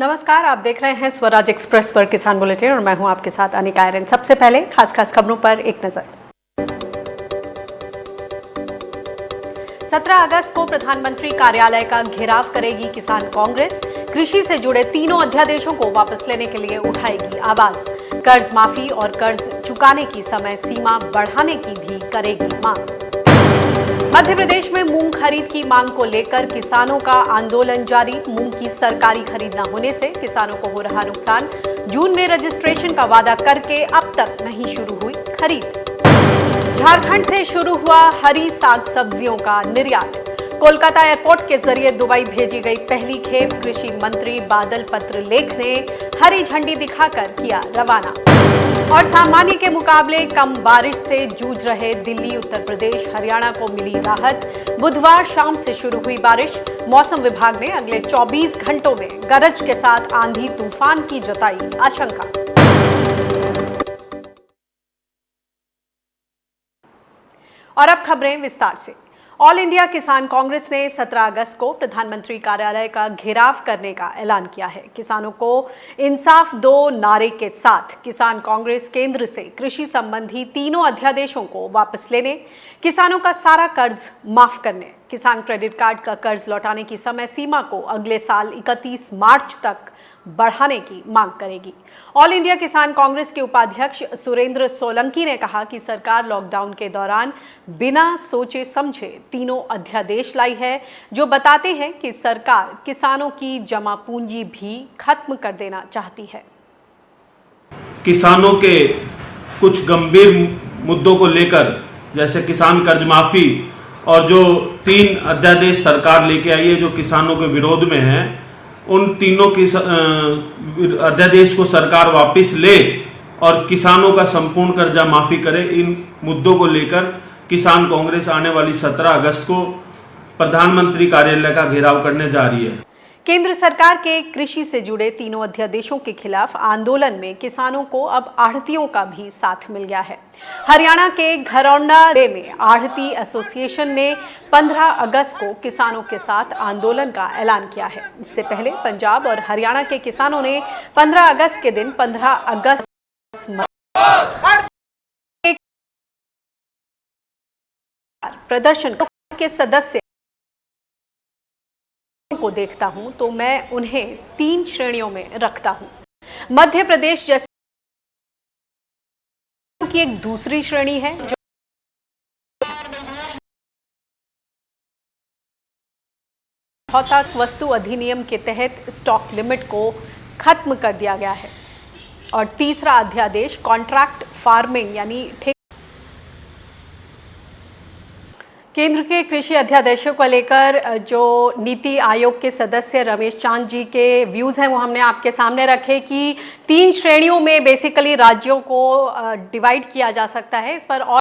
नमस्कार, आप देख रहे हैं स्वराज एक्सप्रेस पर किसान बुलेटिन और मैं हूं आपके साथ अनिका आर्यन। सबसे पहले खास खबरों पर एक नजर। 17 अगस्त को प्रधानमंत्री कार्यालय का घेराव करेगी किसान कांग्रेस। कृषि से जुड़े तीनों अध्यादेशों को वापस लेने के लिए उठाएगी आवाज। कर्ज माफी और कर्ज चुकाने की समय सीमा बढ़ाने की भी करेगी मांग। मध्य प्रदेश में मूंग खरीद की मांग को लेकर किसानों का आंदोलन जारी। मूंग की सरकारी खरीद न होने से किसानों को हो रहा नुकसान। जून में रजिस्ट्रेशन का वादा करके अब तक नहीं शुरू हुई खरीद। झारखंड से शुरू हुआ हरी साग सब्जियों का निर्यात। कोलकाता एयरपोर्ट के जरिए दुबई भेजी गई पहली खेप। कृषि मंत्री बादल पत्रलेख ने हरी झंडी दिखाकर किया रवाना। और सामान्य के मुकाबले कम बारिश से जूझ रहे दिल्ली, उत्तर प्रदेश, हरियाणा को मिली राहत। बुधवार शाम से शुरू हुई बारिश। मौसम विभाग ने अगले 24 घंटों में गरज के साथ आंधी तूफान की जताई आशंका। और अब खबरें विस्तार से। ऑल इंडिया किसान कांग्रेस ने 17 अगस्त को प्रधानमंत्री कार्यालय का घेराव करने का ऐलान किया है। किसानों को इंसाफ दो नारे के साथ किसान कांग्रेस केंद्र से कृषि संबंधी तीनों अध्यादेशों को वापस लेने, किसानों का सारा कर्ज माफ करने, किसान क्रेडिट कार्ड का कर्ज लौटाने की समय सीमा को अगले साल 31 मार्च तक बढ़ाने की मांग करेगी। ऑल इंडिया किसान कांग्रेस के उपाध्यक्ष सुरेंद्र सोलंकी ने कहा कि सरकार लॉकडाउन के दौरान बिना सोचे समझे तीनों अध्यादेश लाई है, जो बताते हैं कि सरकार किसानों की जमा पूंजी भी खत्म कर देना चाहती है। किसानों के कुछ गंभीर मुद्दों को लेकर, जैसे किसान कर्ज माफी और जो 3 अध्यादेश सरकार लेके आई है जो किसानों के विरोध में है, उन तीनों की अध्यादेश को सरकार वापस ले और किसानों का संपूर्ण कर्जा माफी करे। इन मुद्दों को लेकर किसान कांग्रेस आने वाली 17 अगस्त को प्रधानमंत्री कार्यालय का घेराव करने जा रही है। केंद्र सरकार के कृषि से जुड़े तीनों अध्यादेशों के खिलाफ आंदोलन में किसानों को अब आढ़तियों का भी साथ मिल गया है। हरियाणा के घरौंडा में आढ़ती एसोसिएशन ने 15 अगस्त को किसानों के साथ आंदोलन का ऐलान किया है। इससे पहले पंजाब और हरियाणा के किसानों ने 15 अगस्त के दिन 15 अगस्त प्रदर्शन के सदस्य को देखता हूं तो मैं उन्हें 3 श्रेणियों में रखता हूं। मध्य प्रदेश जैसे की एक दूसरी श्रेणी है जो वस्तु अधिनियम के तहत स्टॉक लिमिट को खत्म कर दिया गया है। और तीसरा अध्यादेश कॉन्ट्रैक्ट फार्मिंग यानी केंद्र के कृषि अध्यादेशों को लेकर जो नीति आयोग के सदस्य रमेश चांद जी के व्यूज हैं वो हमने आपके सामने रखे कि 3 श्रेणियों में बेसिकली राज्यों को डिवाइड किया जा सकता है। इस पर और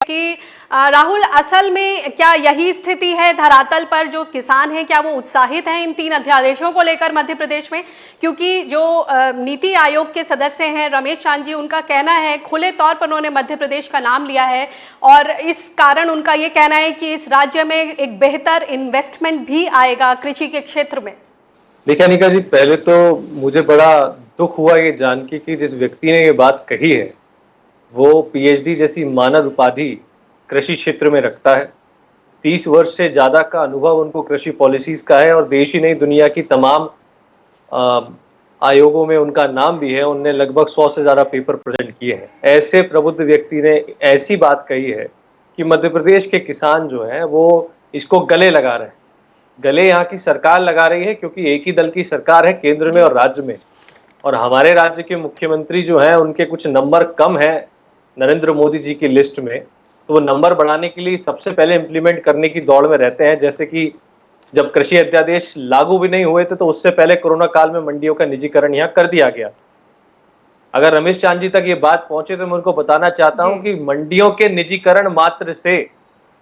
कि राहुल, असल में क्या यही स्थिति है धरातल पर? जो किसान हैं क्या वो उत्साहित हैं इन 3 अध्यादेशों को लेकर मध्य प्रदेश में? क्योंकि जो नीति आयोग के सदस्य हैं रमेश चांद जी, उनका कहना है, खुले तौर पर उन्होंने मध्य प्रदेश का नाम लिया है और इस कारण उनका ये कहना है कि इस राज्य में एक बेहतर इन्वेस्टमेंट भी आएगा कृषि के क्षेत्र में। देखिए अनिका जी, पहले तो मुझे बड़ा दुख हुआ ये जान के कि जिस व्यक्ति ने ये बात कही है वो पीएचडी जैसी मानद उपाधि कृषि क्षेत्र में रखता है। 30 वर्ष से ज़्यादा का अनुभव उनको कृषि पॉलिसीज़ का है और देश ही नहीं दुनिया की तमाम आयोगों में उनका नाम भी है। उनने लगभग 100 से ज़्यादा पेपर प्रेजेंट किए हैं। ऐसे प्रबुद्ध व्यक्ति ने ऐसी बात कही है कि मध्य प्रदेश के किसान जो हैं वो इसको गले लगा रहे हैं। गले यहाँ की सरकार लगा रही है क्योंकि एक ही दल की सरकार है केंद्र में और राज्य में, और हमारे राज्य के मुख्यमंत्री जो हैं उनके कुछ नंबर कम हैं नरेंद्र मोदी जी की लिस्ट में, तो वो नंबर बढ़ाने के लिए सबसे पहले इम्प्लीमेंट करने की दौड़ में रहते हैं। जैसे कि जब कृषि अध्यादेश लागू भी नहीं हुए थे तो उससे पहले कोरोना काल में मंडियों का निजीकरण यहाँ कर दिया गया। अगर रमेश चांद जी तक ये बात पहुंचे तो मैं उनको बताना चाहता हूं कि मंडियों के निजीकरण मात्र से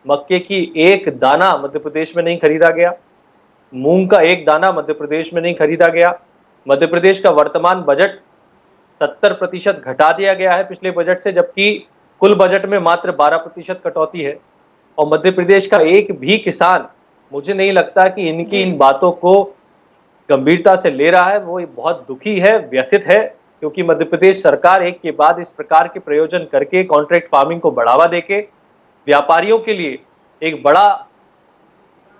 मक्के की एक दाना मध्य प्रदेश में नहीं खरीदा गया, मूंग का एक दाना मध्य प्रदेश में नहीं खरीदा गया। मध्य प्रदेश का वर्तमान बजट 70% घटा दिया गया है पिछले बजट से, जबकि कुल बजट में मात्र 12% कटौती है। और मध्य प्रदेश का एक भी किसान, मुझे नहीं लगता कि इनकी इन बातों को गंभीरता से ले रहा है वो बहुत दुखी है, व्यथित है, क्योंकि मध्य प्रदेश सरकार एक के बाद इस प्रकार के प्रयोजन करके कॉन्ट्रैक्ट फार्मिंग को बढ़ावा देके व्यापारियों के लिए एक बड़ा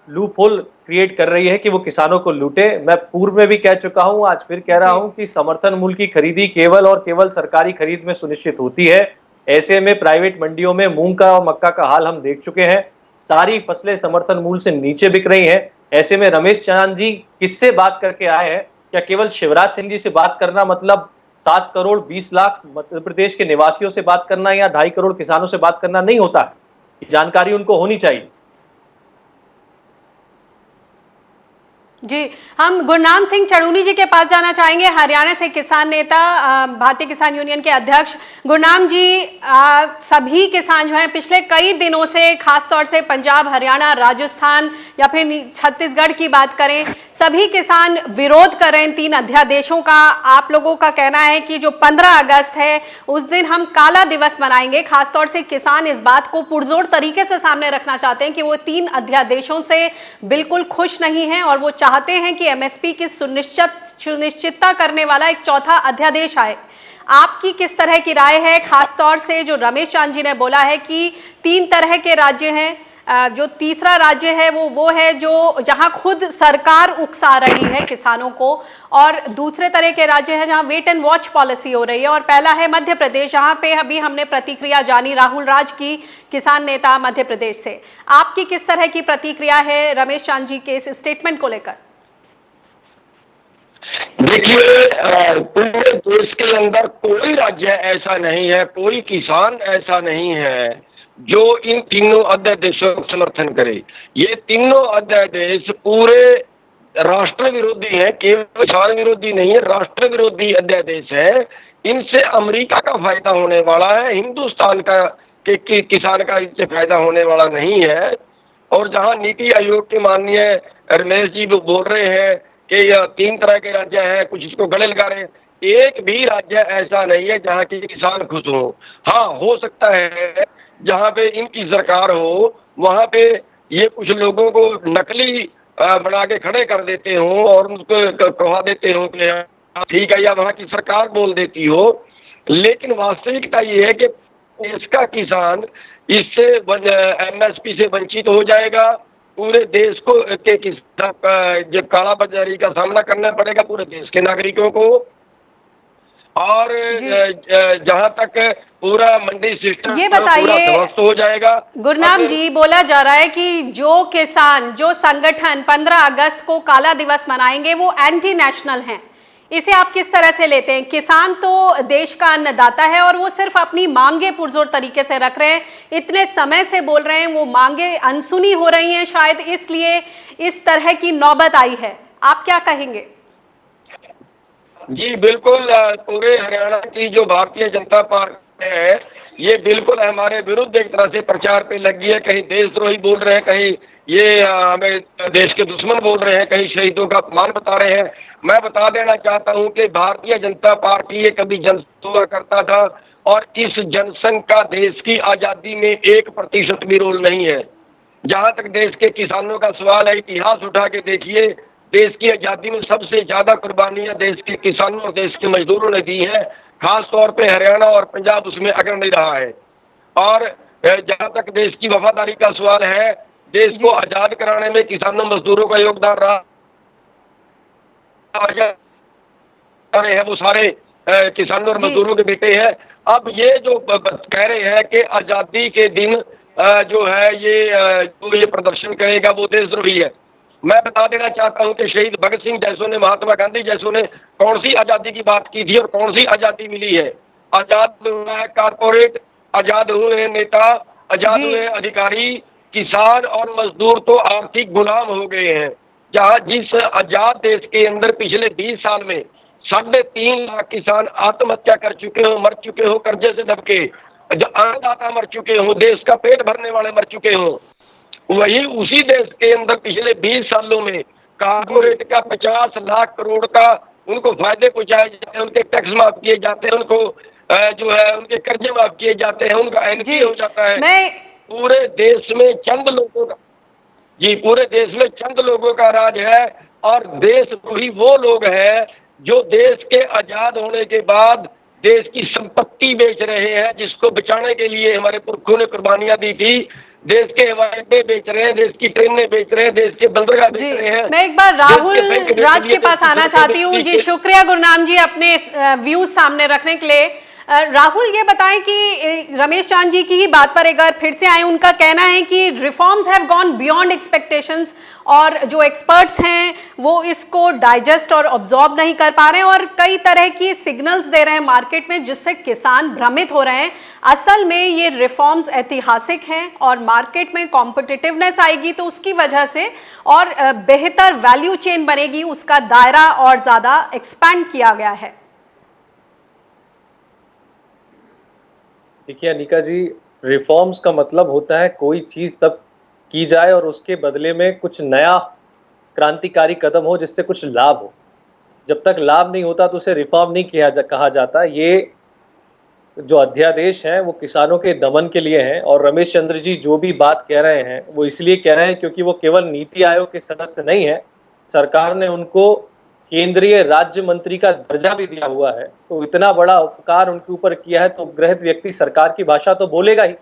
लूप होल क्रिएट कर रही है कि वो किसानों को लूटे। मैं पूर्व में भी कह चुका हूं, आज फिर कह रहा हूं कि समर्थन मूल्य की खरीदी केवल और केवल सरकारी खरीद में सुनिश्चित होती है। ऐसे में प्राइवेट मंडियों में मूंग का और मक्का का हाल हम देख चुके हैं, सारी फसलें समर्थन मूल्य से नीचे बिक रही हैं। ऐसे में रमेश चांद जी किससे बात करके आए हैं? क्या केवल शिवराज सिंह जी से बात करना मतलब 7 करोड़ 20 लाख मध्य प्रदेश के निवासियों से बात करना या 2.5 करोड़ किसानों से बात करना नहीं होता? जानकारी उनको होनी चाहिए। जी, हम गुरनाम सिंह चड़ूनी जी के पास जाना चाहेंगे, हरियाणा से किसान नेता, भारतीय किसान यूनियन के अध्यक्ष। गुरनाम जी, सभी किसान जो हैं पिछले कई दिनों से, खासतौर से पंजाब, हरियाणा, राजस्थान या फिर छत्तीसगढ़ की बात करें, सभी किसान विरोध कर रहे हैं 3 अध्यादेशों का। आप लोगों का कहना है कि जो 15 अगस्त है उस दिन हम काला दिवस मनाएंगे। खासतौर से किसान इस बात को पुरजोर तरीके से सामने रखना चाहते हैं कि वो 3 अध्यादेशों से बिल्कुल खुश नहीं है और वो चाहते हैं कि एमएसपी की सुनिश्चितता करने वाला एक चौथा अध्यादेश आए। आपकी किस तरह की राय है? खासतौर से जो रमेश चांद जी ने बोला है कि 3 तरह के राज्य हैं, जो तीसरा राज्य है वो है जो जहां खुद सरकार उकसा रही है किसानों को, और दूसरे तरह के राज्य है जहां वेट एंड वॉच पॉलिसी हो रही है, और पहला है मध्य प्रदेश, जहां पे अभी हमने प्रतिक्रिया जानी राहुल राज की, किसान नेता मध्य प्रदेश से। आपकी किस तरह की प्रतिक्रिया है रमेश चांद जी के इस स्टेटमेंट को लेकर? देखिए, पूरे देश के अंदर कोई राज्य ऐसा नहीं है, कोई किसान ऐसा नहीं है जो इन तीनों अध्यादेशों का समर्थन करे। ये तीनों अध्यादेश पूरे राष्ट्र विरोधी हैं, केवल किसान विरोधी नहीं है, राष्ट्र विरोधी अध्यादेश है। इनसे अमेरिका का फायदा होने वाला है, हिंदुस्तान का किसान का इससे फायदा होने वाला नहीं है। और जहां नीति आयोग के माननीय रमेश जी बोल रहे हैं कि यह 3 तरह के राज्य हैं, कुछ इसको गले लगा रहे हैं, एक भी राज्य ऐसा नहीं है जहां के किसान खुश हो। हाँ, हो सकता है जहां पे इनकी सरकार हो वहां पे ये कुछ लोगों को नकली बना के खड़े कर देते हो और उनको कहा देते हो कि ठीक है, या वहां की सरकार बोल देती हो। लेकिन वास्तविकता ये है कि इसका किसान इससे एमएसपी से वंचित हो जाएगा। पूरे देश को के किसान जो काला बाजारी का सामना करना पड़ेगा पूरे देश के नागरिकों को। और जहां तक पूरा मंडी सिस्टम ये बताइए, ध्वस्त हो जाएगा। गुरनाम जी, बोला जा रहा है कि जो किसान, जो संगठन 15 अगस्त को काला दिवस मनाएंगे वो एंटी नेशनल हैं। इसे आप किस तरह से लेते हैं? किसान तो देश का अन्नदाता है और वो सिर्फ अपनी मांगे पुरजोर तरीके से रख रहे हैं, इतने समय से बोल रहे हैं, वो मांगे अनसुनी हो रही हैं, शायद इसलिए इस तरह की नौबत आई है। आप क्या कहेंगे? जी बिल्कुल, पूरे हरियाणा की जो भारतीय जनता पार्टी है ये बिल्कुल हमारे विरुद्ध एक तरह से प्रचार पे लगी है। कहीं देशद्रोही बोल रहे हैं, कहीं ये हमें देश के दुश्मन बोल रहे हैं, कहीं शहीदों का अपमान बता रहे हैं। मैं बता देना चाहता हूं कि भारतीय जनता पार्टी ये कभी जनसंघ हुआ करता था और इस जनसंघ का देश की आजादी में 1% भी रोल नहीं है। जहां तक देश के किसानों का सवाल है, इतिहास उठा के देखिए, देश की आजादी में सबसे ज्यादा कुर्बानियां देश के किसानों और देश के मजदूरों ने दी हैं। खास तौर पे हरियाणा और पंजाब उसमें अग्रणी रहा है। और जहां तक देश की वफादारी का सवाल है, देश को आजाद कराने में किसानों मजदूरों का योगदान रहा है, वो सारे किसानों और मजदूरों के बेटे हैं। अब ये जो कह रहे हैं कि आजादी के दिन जो है ये प्रदर्शन करेगा वो देशद्रोही है। मैं बता देना चाहता हूं कि शहीद भगत सिंह जैसों ने, महात्मा गांधी जैसों ने कौन सी आजादी की बात की थी और कौन सी आजादी मिली है। आजाद हुआ है कारपोरेट, आजाद हुए नेता, आजाद हुए अधिकारी, किसान और मजदूर तो आर्थिक गुलाम हो गए हैं। जहां जिस आजाद देश के अंदर पिछले 20 साल में 3.5 लाख किसान आत्महत्या कर चुके हो, मर चुके हो कर्जे से दबके, अन्नदाता मर चुके हो, देश का पेट भरने वाले मर चुके हो, वही उसी देश के अंदर पिछले 20 सालों में कारपोरेट का 50 लाख करोड़ का उनको फायदे पहुंचाए जाते हैं, उनके टैक्स माफ किए जाते हैं, उनको जो है उनके कर्जे माफ किए जाते हैं, उनका एनपी हो जाता है। पूरे देश में चंद लोगों का पूरे देश में चंद लोगों का राज है और देशद्रोही वो लोग हैं जो देश के आजाद होने के बाद देश की संपत्ति बेच रहे हैं, जिसको बचाने के लिए हमारे पुरखों ने कुर्बानियां दी थी। देश के हवाई अड्डे बेच रहे हैं, देश की ट्रेनें बेच रहे हैं, देश के बंदरगाह बेच रहे हैं। मैं एक बार राहुल राज के पास आना चाहती हूँ जी। शुक्रिया गुरनाम जी अपने व्यूज सामने रखने के लिए। राहुल ये बताएं कि रमेश चांद जी की ही बात पर एक बार फिर से आए। उनका कहना है कि reforms have gone beyond expectations और जो एक्सपर्ट्स हैं वो इसको डाइजेस्ट और ऑब्जॉर्व नहीं कर पा रहे हैं और कई तरह की सिग्नल्स दे रहे हैं मार्केट में, जिससे किसान भ्रमित हो रहे हैं। असल में ये रिफॉर्म्स ऐतिहासिक हैं और मार्केट में कॉम्पिटिटिवनेस आएगी तो उसकी वजह से और बेहतर वैल्यू चेन बनेगी, उसका दायरा और ज्यादा एक्सपैंड किया गया है। देखिए अनिका जी, रिफॉर्म्स का मतलब होता है कोई चीज तब की जाए और उसके बदले में कुछ नया क्रांतिकारी कदम हो जिससे कुछ लाभ हो। जब तक लाभ नहीं होता तो उसे रिफॉर्म नहीं कहा जाता। ये जो अध्यादेश हैं वो किसानों के दमन के लिए हैं और रमेश चंद्र जी जो भी बात कह रहे हैं वो इसलिए कह रहे हैं क्योंकि वो केवल नीति आयोग के सदस्य नहीं है, सरकार ने उनको केंद्रीय राज्य मंत्री का दर्जा भी दिया हुआ है। तो इतना बड़ा उपकार उनके ऊपर किया है तो उपग्रहित व्यक्ति सरकार की भाषा तो बोलेगा ही।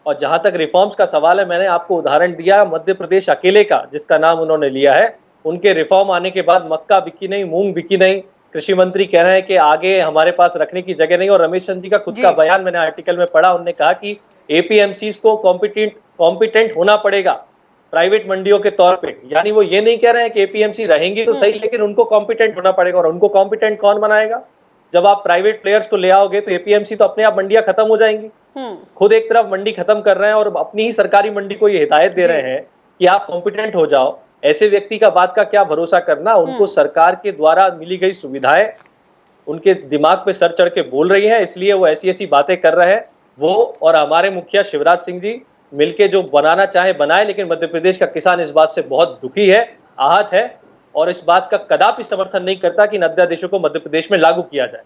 और जहां तक रिफॉर्म्स का सवाल है, मैंने आपको उदाहरण दिया मध्य प्रदेश अकेले का, जिसका नाम उन्होंने लिया है। उनके रिफॉर्म आने के बाद मक्का बिकी नहीं, मूंग बिकी नहीं। कृषि मंत्री कह रहे हैं कि आगे हमारे पास रखने की जगह नहीं। और रमेश चंद्र जी का खुद का बयान मैंने आर्टिकल में पढ़ा, उन्होंने कहा कि एपीएमसीज को कॉम्पिटेंट होना पड़ेगा प्राइवेट मंडियों के तौर पे। यानी वो ये नहीं कह रहे हैं कि एपीएमसी रहेंगी तो सही, लेकिन उनको कॉम्पिटेंट होना पड़ेगा। और उनको कॉम्पिटेंट कौन बनाएगा? जब आप प्राइवेट प्लेयर्स को ले आओगे तो एपीएमसी तो अपने आप मंडियां खत्म हो जाएंगी। खुद एक तरफ मंडी खत्म कर रहे हैं और अपनी ही सरकारी मंडी को ये हिदायत दे रहे हैं कि आप कॉम्पिटेंट हो जाओ। ऐसे व्यक्ति का बात का क्या भरोसा करना? उनको सरकार के द्वारा मिली गई सुविधाएं उनके दिमाग पे सर चढ़ के बोल रही है, इसलिए वो ऐसी ऐसी बातें कर रहे हैं। वो और हमारे मुखिया शिवराज सिंह जी मिलके जो बनाना चाहे बनाए, लेकिन मध्य प्रदेश का किसान इस बात से बहुत दुखी है, आहत है और इस बात का कदापि समर्थन नहीं करता कि इन अध्यादेशों को मध्य प्रदेश में लागू किया जाए।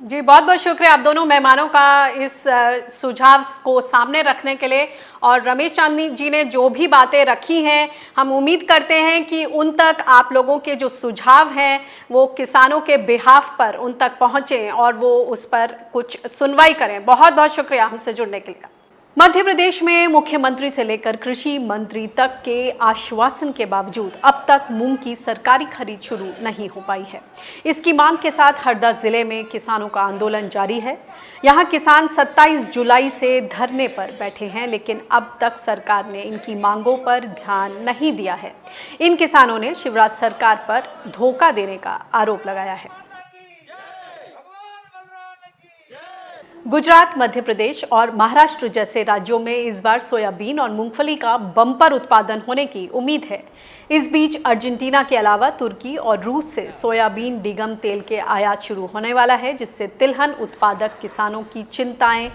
जी बहुत बहुत शुक्रिया आप दोनों मेहमानों का इस सुझाव को सामने रखने के लिए। और रमेश चांदनी जी ने जो भी बातें रखी हैं, हम उम्मीद करते हैं कि उन तक आप लोगों के जो सुझाव हैं वो किसानों के बिहाफ पर उन तक पहुंचें और वो उस पर कुछ सुनवाई करें। बहुत बहुत शुक्रिया हमसे जुड़ने के लिए। मध्य प्रदेश में मुख्यमंत्री से लेकर कृषि मंत्री तक के आश्वासन के बावजूद अब तक मूंग की सरकारी खरीद शुरू नहीं हो पाई है। इसकी मांग के साथ हरदा जिले में किसानों का आंदोलन जारी है। यहां किसान 27 जुलाई से धरने पर बैठे हैं, लेकिन अब तक सरकार ने इनकी मांगों पर ध्यान नहीं दिया है। इन किसानों ने शिवराज सरकार पर धोखा देने का आरोप लगाया है। गुजरात, मध्य प्रदेश और महाराष्ट्र जैसे राज्यों में इस बार सोयाबीन और मूंगफली का बम्पर उत्पादन होने की उम्मीद है। इस बीच अर्जेंटीना के अलावा तुर्की और रूस से सोयाबीन डिगम तेल के आयात शुरू होने वाला है, जिससे तिलहन उत्पादक किसानों की चिंताएं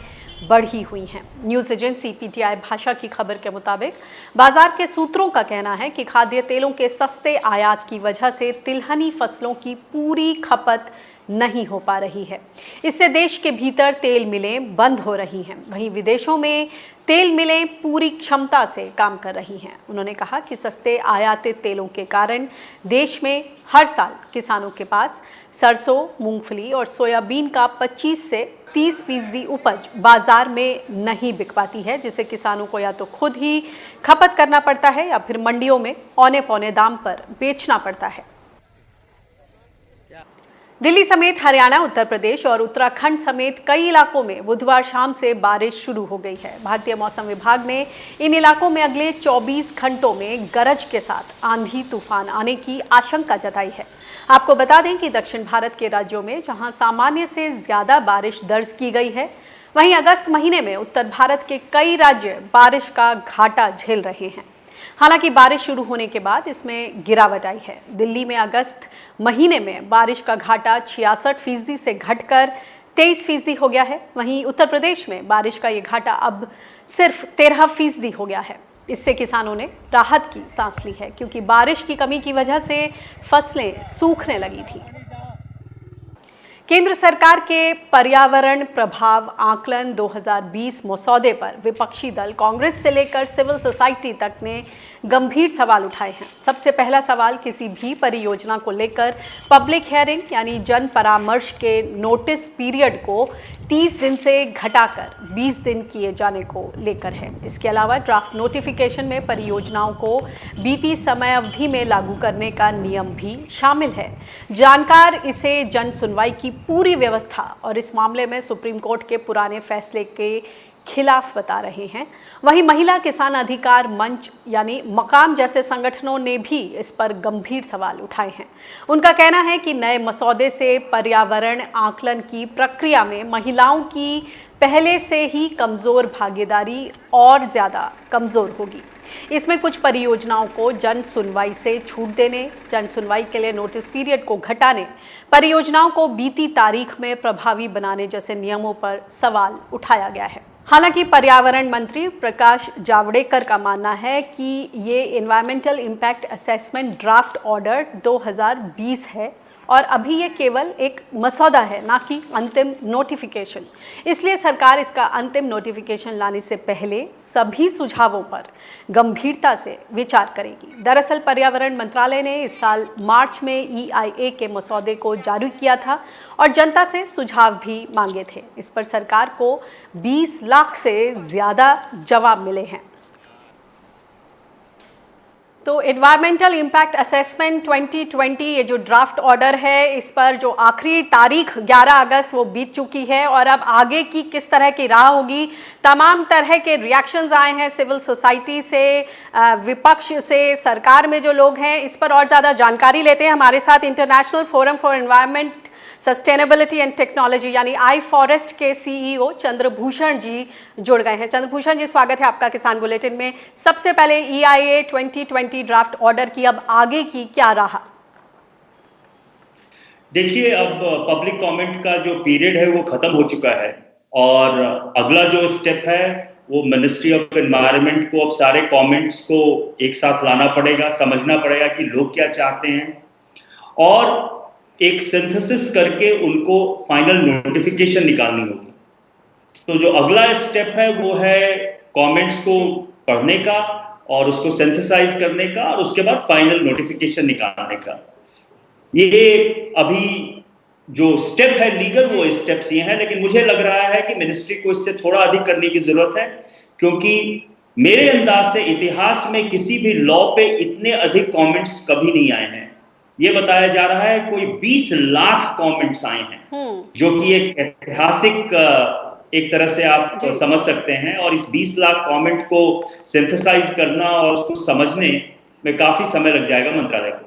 बढ़ी हुई हैं। न्यूज़ एजेंसी पीटीआई भाषा की खबर के मुताबिक बाजार के सूत्रों का कहना है कि खाद्य तेलों के सस्ते आयात की वजह से तिलहनी फसलों की पूरी खपत नहीं हो पा रही है। इससे देश के भीतर तेल मिलें बंद हो रही हैं, वहीं विदेशों में तेल मिलें पूरी क्षमता से काम कर रही हैं। उन्होंने कहा कि सस्ते आयातित तेलों के कारण देश में हर साल किसानों के पास सरसों, मूंगफली और सोयाबीन का 25 से 30% उपज बाजार में नहीं बिक पाती है, जिसे किसानों को या तो खुद ही खपत करना पड़ता है या फिर मंडियों में औने पौने दाम पर बेचना पड़ता है। दिल्ली समेत हरियाणा, उत्तर प्रदेश और उत्तराखंड समेत कई इलाकों में बुधवार शाम से बारिश शुरू हो गई है। भारतीय मौसम विभाग ने इन इलाकों में अगले 24 घंटों में गरज के साथ आंधी तूफान आने की आशंका जताई है। आपको बता दें कि दक्षिण भारत के राज्यों में जहां सामान्य से ज्यादा बारिश दर्ज की गई है, वहीं अगस्त महीने में उत्तर भारत के कई राज्य बारिश का घाटा झेल रहे हैं। हालांकि बारिश शुरू होने के बाद इसमें गिरावट आई है। दिल्ली में अगस्त महीने में बारिश का घाटा 66% से घटकर 23% हो गया है। वहीं उत्तर प्रदेश में बारिश का ये घाटा अब सिर्फ 13% हो गया है। इससे किसानों ने राहत की सांस ली है, क्योंकि बारिश की कमी की वजह से फसलें सूखने लगी थी। केंद्र सरकार के पर्यावरण प्रभाव आकलन 2020 मसौदे पर विपक्षी दल कांग्रेस से लेकर सिविल सोसाइटी तक ने गंभीर सवाल उठाए हैं। सबसे पहला सवाल किसी भी परियोजना को लेकर पब्लिक हियरिंग यानी जन परामर्श के नोटिस पीरियड को 30 दिन से घटाकर 20 दिन किए जाने को लेकर है। इसके अलावा ड्राफ्ट नोटिफिकेशन में परियोजनाओं को बीती समय अवधि में लागू करने का नियम भी शामिल है। जानकार इसे जन सुनवाई की पूरी व्यवस्था और इस मामले में सुप्रीम कोर्ट के पुराने फैसले के खिलाफ बता रहे हैं। वहीं महिला किसान अधिकार मंच यानी मकाम जैसे संगठनों ने भी इस पर गंभीर सवाल उठाए हैं। उनका कहना है कि नए मसौदे से पर्यावरण आकलन की प्रक्रिया में महिलाओं की पहले से ही कमज़ोर भागीदारी और ज़्यादा कमज़ोर होगी। इसमें कुछ परियोजनाओं को जन सुनवाई से छूट देने, जन सुनवाई के लिए नोटिस पीरियड को घटाने, परियोजनाओं को बीती तारीख में प्रभावी बनाने जैसे नियमों पर सवाल उठाया गया है। हालांकि पर्यावरण मंत्री प्रकाश जावड़ेकर का मानना है कि ये environmental impact assessment draft order 2020 है और अभी ये केवल एक मसौदा है, ना कि अंतिम नोटिफिकेशन। इसलिए सरकार इसका अंतिम नोटिफिकेशन लाने से पहले सभी सुझावों पर गंभीरता से विचार करेगी। दरअसल पर्यावरण मंत्रालय ने इस साल मार्च में EIA के मसौदे को जारी किया था और जनता से सुझाव भी मांगे थे। इस पर सरकार को 20 लाख से ज़्यादा जवाब मिले हैं। तो एनवायरमेंटल इम्पैक्ट असेसमेंट 2020 ये जो ड्राफ्ट ऑर्डर है, इस पर जो आखिरी तारीख 11 अगस्त वो बीत चुकी है और अब आगे की किस तरह की राह होगी, तमाम तरह के रिएक्शंस आए हैं सिविल सोसाइटी से, विपक्ष से, सरकार में जो लोग हैं। इस पर और ज़्यादा जानकारी लेते हैं। हमारे साथ international forum for environment sustainability and technology यानी iForest के CEO चंद्रभूषण जी जुड़ गए हैं। चंद्रभूषण जी, स्वागत है आपका किसान बुलेटिन में। सबसे पहले EIA 2020 ड्राफ्ट ऑर्डर की अब आगे की क्या राह? देखिए, अब पब्लिक कमेंट का जो पीरियड है वो खत्म हो चुका है और अगला जो स्टेप है वो मिनिस्ट्री ऑफ एनवायरनमेंट को अब सारे कमेंट्स को एक साथ लाना पड़ेगा, समझना पड़ेगा कि लोग क्या चाहते हैं और एक सिंथेसिस करके उनको फाइनल नोटिफिकेशन निकालनी होगी। तो जो अगला स्टेप है वो है कमेंट्स को पढ़ने का और उसको सिंथेसाइज करने का और उसके बाद फाइनल नोटिफिकेशन निकालने का। ये अभी जो स्टेप है लीगल, वो स्टेप्स ये हैं, लेकिन मुझे लग रहा है कि मिनिस्ट्री को इससे थोड़ा अधिक करने की जरूरत है, क्योंकि मेरे अंदाज से इतिहास में किसी भी लॉ पे इतने अधिक कमेंट्स कभी नहीं आए हैं। ये बताया जा रहा है कोई 20 लाख कमेंट्स आए हैं, जो कि एक ऐतिहासिक एक तरह से आप समझ सकते हैं। और इस 20 लाख कमेंट को सिंथेसाइज करना और उसको समझने में काफी समय लग जाएगा मंत्रालय को।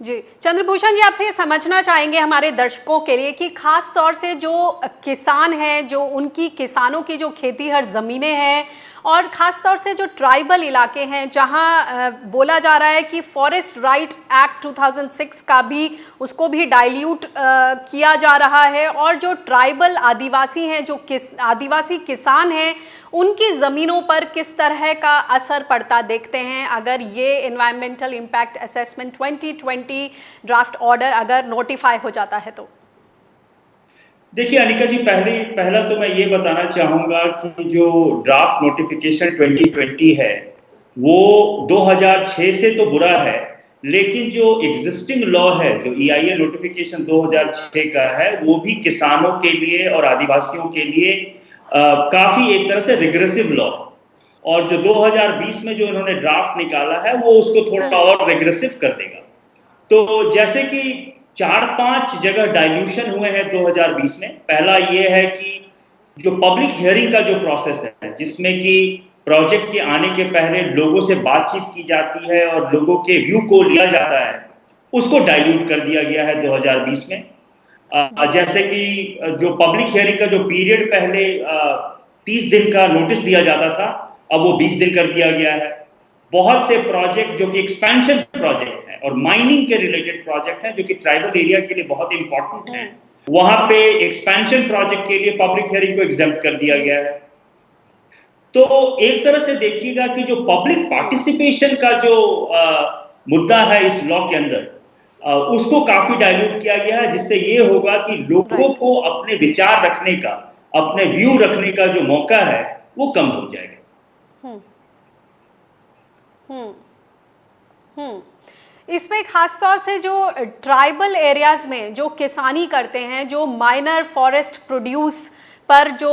जी चंद्रभूषण जी, आपसे ये समझना चाहेंगे हमारे दर्शकों के लिए कि खास तौर से जो किसान हैं, जो उनकी किसानों की जो खेती हर ज़मीनें हैं और ख़ास तौर से जो ट्राइबल इलाके हैं जहां बोला जा रहा है कि फॉरेस्ट राइट एक्ट 2006 का भी उसको भी डाइल्यूट किया जा रहा है और जो ट्राइबल आदिवासी हैं, जो आदिवासी किसान हैं, उनकी ज़मीनों पर किस तरह का असर पड़ता देखते हैं अगर ये environmental impact assessment 2020 draft order अगर नोटिफाई हो जाता है तो? देखिए अनिका जी, पहला तो मैं ये बताना चाहूंगा कि जो ड्राफ्ट नोटिफिकेशन 2020 है वो 2006 से तो बुरा है, लेकिन जो एग्जिस्टिंग लॉ है, जो EIA नोटिफिकेशन 2006 का है, वो भी किसानों के लिए और आदिवासियों के लिए काफी एक तरह से रिग्रेसिव लॉ, और जो 2020 में जो इन्होंने ड्राफ्ट निकाला है वो उसको थोड़ा और रिग्रेसिव कर देगा। तो जैसे कि 4-5 जगह डाइल्यूशन हुए हैं 2020 में। पहला ये है कि जो पब्लिक हियरिंग का जो प्रोसेस है, जिसमें कि प्रोजेक्ट के आने के पहले लोगों से बातचीत की जाती है और लोगों के व्यू को लिया जाता है, उसको डाइल्यूट कर दिया गया है 2020 में। जैसे कि जो पब्लिक हियरिंग का जो पीरियड पहले 30 दिन का नोटिस दिया जाता था, अब वो 20 दिन कर दिया गया है। बहुत से प्रोजेक्ट जो कि एक्सपेंशन प्रोजेक्ट है और माइनिंग के रिलेटेड प्रोजेक्ट हैं, जो कि ट्राइबल एरिया के लिए बहुत इंपॉर्टेंट है, वहां पे एक्सपेंशन प्रोजेक्ट के लिए पब्लिक हियरिंग को एग्जेम्प्ट कर दिया गया है। तो एक तरह से देखिएगा कि जो पब्लिक पार्टिसिपेशन का जो मुद्दा है इस लॉ के अंदर, उसको काफी डाइल्यूट किया गया है, जिससे ये होगा कि लोगों को अपने विचार रखने का, अपने व्यू रखने का जो मौका है वो कम हो जाएगा। इसमें खासतौर से जो ट्राइबल एरियाज में जो किसानी करते हैं, जो माइनर फॉरेस्ट प्रोड्यूस पर जो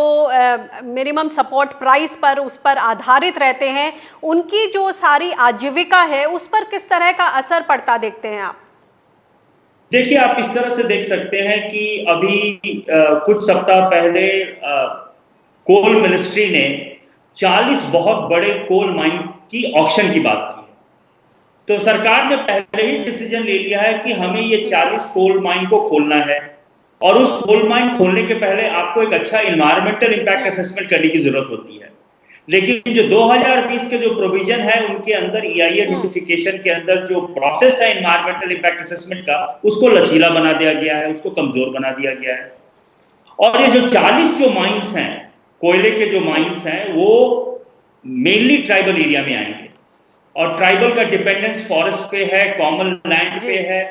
मिनिमम सपोर्ट प्राइस पर उस पर आधारित रहते हैं, उनकी जो सारी आजीविका है उस पर किस तरह का असर पड़ता देखते हैं आप? देखिए, आप इस तरह से देख सकते हैं कि अभी कुछ सप्ताह पहले कोल मिनिस्ट्री ने 40 बहुत बड़े कोल माइन की ऑक्शन की बात की है। तो सरकार ने पहले ही डिसीजन ले लिया है कि हमें ये 40 कोल माइन को खोलना है, और उस कोल माइन खोलने के पहले आपको एक अच्छा इन्वायरमेंटल इंपैक्ट असेसमेंट करने की जरूरत होती है। लेकिन जो 2020 के जो प्रोविजन है उनके अंदर EIA नोटिफिकेशन के अंदर जो प्रोसेस है इन्वायरमेंटल इंपैक्ट असेसमेंट का, उसको लचीला बना दिया गया है, उसको कमजोर बना दिया गया है। और ये जो 40 जो माइंस हैं, कोयले के जो माइंस हैं, वो मेनली ट्राइबल एरिया में आएंगे, और ट्राइबल का डिपेंडेंस फॉरेस्ट पे है, कॉमन लैंड पे है,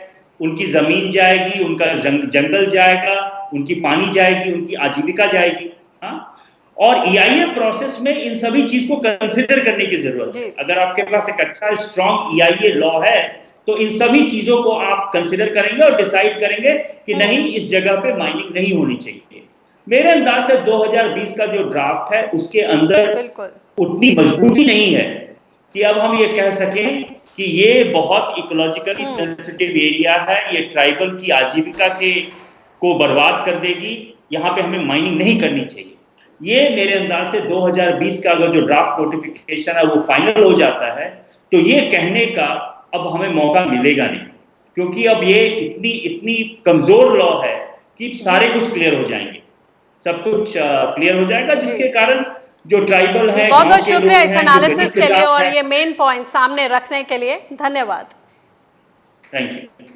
उनकी जमीन जाएगी, उनका जंगल जाएगा, उनकी पानी जाएगी, उनकी आजीविका जाएगी। हाँ, और EIA प्रोसेस में इन सभी चीज को कंसिडर करने की जरूरत है। अगर आपके पास एक अच्छा स्ट्रॉन्ग EIA लॉ है तो इन सभी चीजों को आप कंसिडर करेंगे और डिसाइड करेंगे कि नहीं, इस जगह पे माइनिंग नहीं होनी चाहिए। मेरे अंदाज से 2020 का जो ड्राफ्ट है उसके अंदर उतनी मजबूती नहीं है कि अब हम ये कह सकें कि ये बहुत इकोलॉजिकली सेंसिटिव एरिया है, ये ट्राइबल की आजीविका को बर्बाद कर देगी, यहाँ पे हमें माइनिंग नहीं करनी चाहिए। ये मेरे अंदाज से 2020 का अगर जो ड्राफ्ट नोटिफिकेशन है वो फाइनल हो जाता है तो ये कहने का अब हमें मौका मिलेगा नहीं, क्योंकि अब ये इतनी कमजोर लॉ है कि सारे कुछ क्लियर हो जाएंगे, सब कुछ क्लियर हो जाएगा, जिसके कारण जो ट्राइबल है, बहुत बहुत शुक्रिया इस एनालिसिस के लिए और ये मेन पॉइंट सामने रखने के लिए। धन्यवाद। Thank you.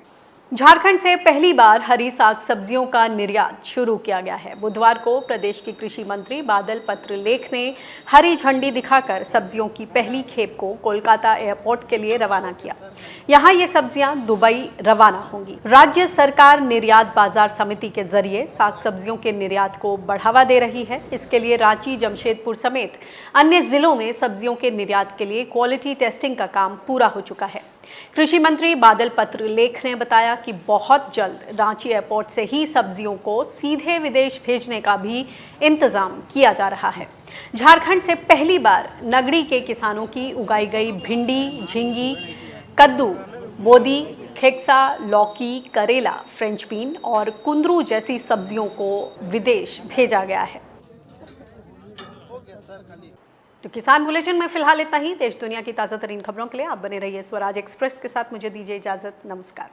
झारखंड से पहली बार हरी साग सब्जियों का निर्यात शुरू किया गया है। बुधवार को प्रदेश के कृषि मंत्री बादल पत्रलेख ने हरी झंडी दिखाकर सब्जियों की पहली खेप को कोलकाता एयरपोर्ट के लिए रवाना किया। यहां ये सब्जियां दुबई रवाना होंगी। राज्य सरकार निर्यात बाजार समिति के जरिए साग सब्जियों के निर्यात को बढ़ावा दे रही है। इसके लिए रांची, जमशेदपुर समेत अन्य जिलों में सब्जियों के निर्यात के लिए क्वालिटी टेस्टिंग का काम पूरा हो चुका है। कृषि मंत्री बादल पत्रलेख ने बताया कि बहुत जल्द रांची एयरपोर्ट से ही सब्जियों को सीधे विदेश भेजने का भी इंतजाम किया जा रहा है। झारखंड से पहली बार नगड़ी के किसानों की उगाई गई भिंडी, झींगी, कद्दू, बोदी, खेक्सा, लौकी, करेला, फ्रेंच बीन और कुंदरू जैसी सब्जियों को विदेश भेजा गया है। तो किसान बुलेटिन में फिलहाल इतना ही। देश दुनिया की ताज़ा तरीन खबरों के लिए आप बने रहिए स्वराज एक्सप्रेस के साथ। मुझे दीजिए इजाजत। नमस्कार।